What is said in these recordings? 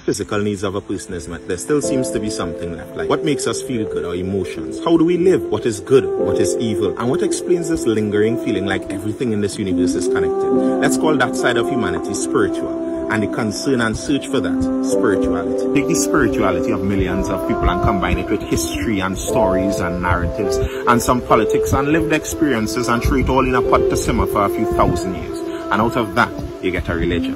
physical needs of a person is met, there still seems to be something left. Like, what makes us feel good? Our emotions. How do we live? What is good? What is evil? And what explains this lingering feeling like everything in this universe is connected? Let's call that side of humanity spiritual. And the concern and search for that, spirituality. Take the spirituality of millions of people and combine it with history and stories and narratives and some politics and lived experiences and throw it all in a pot to simmer for a few thousand years. And out of that, you get a religion.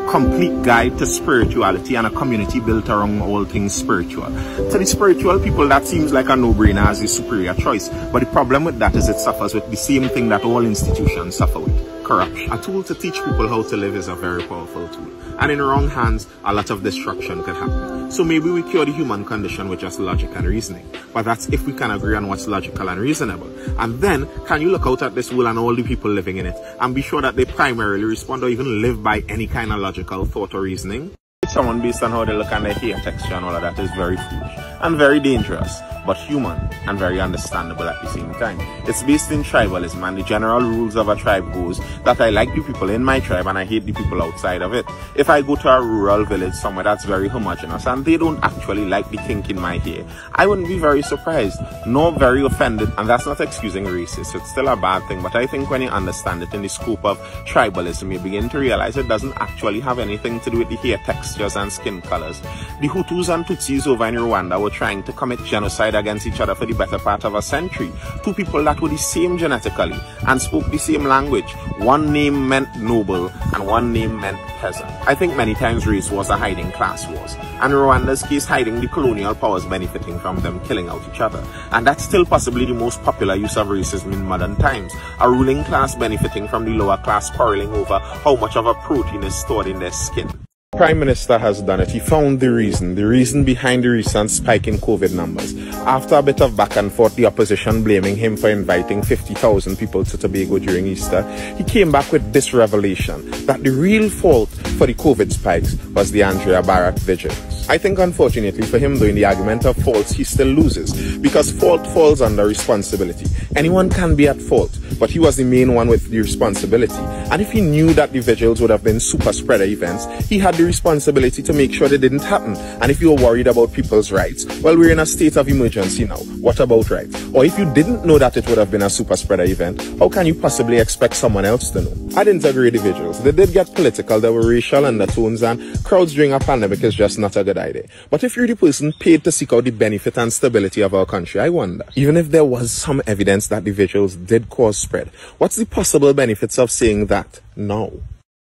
Complete guide to spirituality and a community built around all things spiritual. To the spiritual people, that seems like a no-brainer as the superior choice. But the problem with that is it suffers with the same thing that all institutions suffer with: corruption. A tool to teach people how to live is a very powerful tool. And in wrong hands, a lot of destruction could happen. So maybe we cure the human condition with just logic and reasoning. But that's if we can agree on what's logical and reasonable. And then, can you look out at this world and all the people living in it and be sure that they primarily respond or even live by any kind of logical thought or reasoning? Someone based on how they look and their hair texture and all of that is very foolish and very dangerous, but human and very understandable at the same time. It's based in tribalism, and the general rules of a tribe goes that I like the people in my tribe and I hate the people outside of it. If I go to a rural village somewhere that's very homogeneous and they don't actually like the kink in my hair, I wouldn't be very surprised nor very offended. And that's not excusing racist, it's still a bad thing, but I think when you understand it in the scope of tribalism, you begin to realize it doesn't actually have anything to do with the hair textures and skin colors. The Hutus and Tutsis over in Rwanda were trying to commit genocide against each other for the better part of a century. Two people that were the same genetically and spoke the same language. One name meant noble and one name meant peasant. I think many times race was a hiding class wars, and in Rwanda's case, hiding the colonial powers benefiting from them killing out each other. And that's still possibly the most popular use of racism in modern times. A ruling class benefiting from the lower class quarreling over how much of a protein is stored in their skin. Prime Minister has done it. He found the reason behind the recent spike in COVID numbers. After a bit of back and forth, the opposition blaming him for inviting 50,000 people to Tobago during Easter, he came back with this revelation that the real fault for the COVID spikes was the Andrea Barrack vigilance. I think unfortunately for him, though, in the argument of faults, he still loses, because fault falls under responsibility. Anyone can be at fault, but he was the main one with the responsibility. And if he knew that the vigils would have been super spreader events, he had the responsibility to make sure they didn't happen. And if you were worried about people's rights, well, we're in a state of emergency now. What about rights? Or if you didn't know that it would have been a super spreader event, how can you possibly expect someone else to know? I didn't agree with the vigils. They did get political, there were racial undertones, and crowds during a pandemic is just not a good idea. But if you're the person paid to seek out the benefit and stability of our country, I wonder, even if there was some evidence that the vigils did cause spread, what's the possible benefits of saying that now?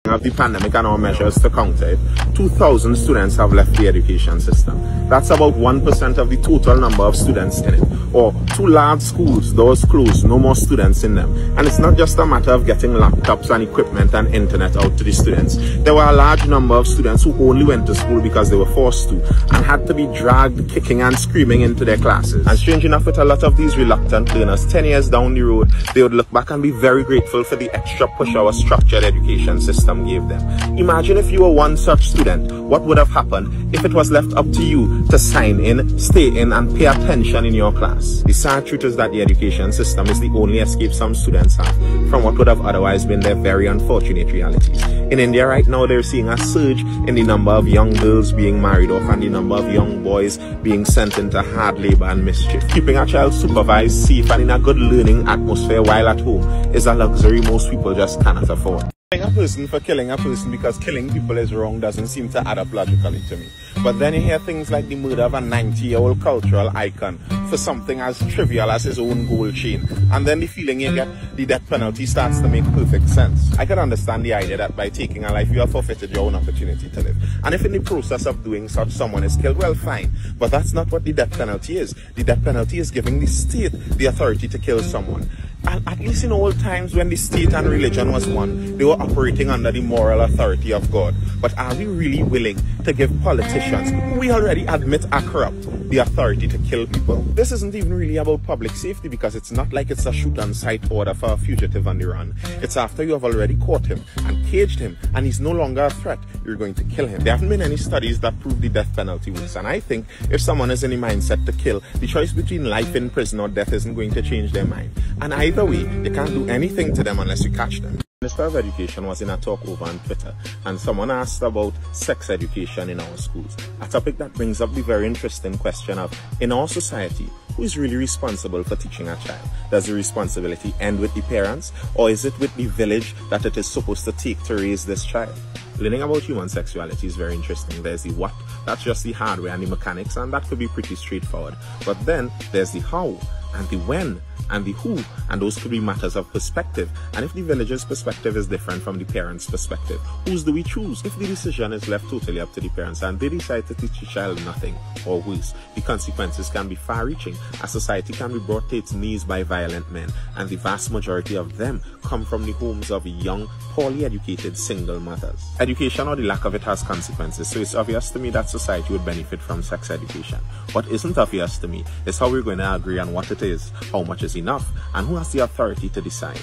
Of the pandemic and our measures to counter it, 2,000 students have left the education system. That's about 1% of the total number of students in it. Or 2 large schools, doors closed, no more students in them. And it's not just a matter of getting laptops and equipment and internet out to the students. There were a large number of students who only went to school because they were forced to and had to be dragged kicking and screaming into their classes. And strange enough, with a lot of these reluctant learners, 10 years down the road, they would look back and be very grateful for the extra push our structured education system gave them. Imagine if you were one such student, what would have happened if it was left up to you to sign in, stay in, and pay attention in your class? The sad truth is that the education system is the only escape some students have from what would have otherwise been their very unfortunate realities. In India right now, they're seeing a surge in the number of young girls being married off and the number of young boys being sent into hard labor and mischief. Keeping a child supervised, safe, and in a good learning atmosphere while at home is a luxury most people just cannot afford. Killing a person for killing a person because killing people is wrong doesn't seem to add up logically to me. But then you hear things like the murder of a 90-year-old cultural icon for something as trivial as his own gold chain. And then the feeling you get, the death penalty starts to make perfect sense. I can understand the idea that by taking a life, you have forfeited your own opportunity to live. And if in the process of doing such someone is killed, well, fine. But that's not what the death penalty is. The death penalty is giving the state the authority to kill someone. And at least in old times when the state and religion was one, they were operating under the moral authority of God. But are we really willing to give politicians, who we already admit are corrupt, the authority to kill people? This isn't even really about public safety, because it's not like it's a shoot-on-sight order for a fugitive on the run. It's after you have already caught him and caged him and he's no longer a threat, you're going to kill him. There haven't been any studies that prove the death penalty works, and I think if someone is in the mindset to kill, the choice between life in prison or death isn't going to change their mind. And either way, you can't do anything to them unless you catch them. Minister of Education was in a talk over on Twitter, and someone asked about sex education in our schools, a topic that brings up the very interesting question of, in our society, who is really responsible for teaching a child? Does the responsibility end with the parents, or is it with the village that it is supposed to take to raise this child? Learning about human sexuality is very interesting. There's the what, that's just the hardware and the mechanics, and that could be pretty straightforward. But then there's the how, and the when, and the who, and those could be matters of perspective. And if the village's perspective is different from the parents' perspective, whose do we choose? If the decision is left totally up to the parents and they decide to teach the child nothing or worse, the consequences can be far-reaching. A society can be brought to its knees by violent men, and the vast majority of them come from the homes of young, poorly educated single mothers. Education, or the lack of it, has consequences, so it's obvious to me that society would benefit from sex education. What isn't obvious to me is how we're going to agree on what it is, how much is enough, and who has the authority to decide.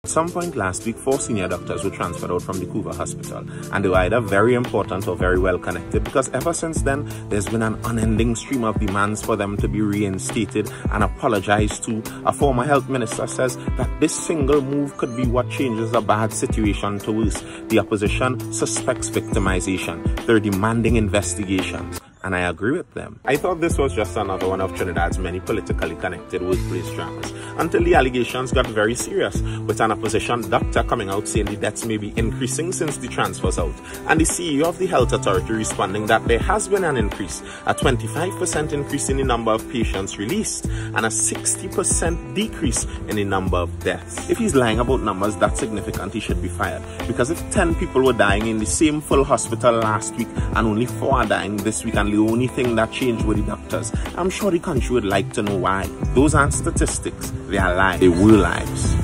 At some point last week, 4 senior doctors were transferred out from the Couva Hospital, and they were either very important or very well connected, because ever since then, there's been an unending stream of demands for them to be reinstated and apologized to. A former health minister says that this single move could be what changes a bad situation to worse. The opposition suspects victimization. They're demanding investigations, and I agree with them. I thought this was just another one of Trinidad's many politically connected workplace dramas, until the allegations got very serious, with an opposition doctor coming out saying the deaths may be increasing since the transfers out, and the CEO of the health authority responding that there has been an increase, a 25% increase in the number of patients released, and a 60% decrease in the number of deaths. If he's lying about numbers that significant, he should be fired, because if 10 people were dying in the same full hospital last week and only 4 are dying this week, and the only thing that changed were the doctors, I'm sure the country would like to know why. Those aren't statistics, they are lives. They were lives.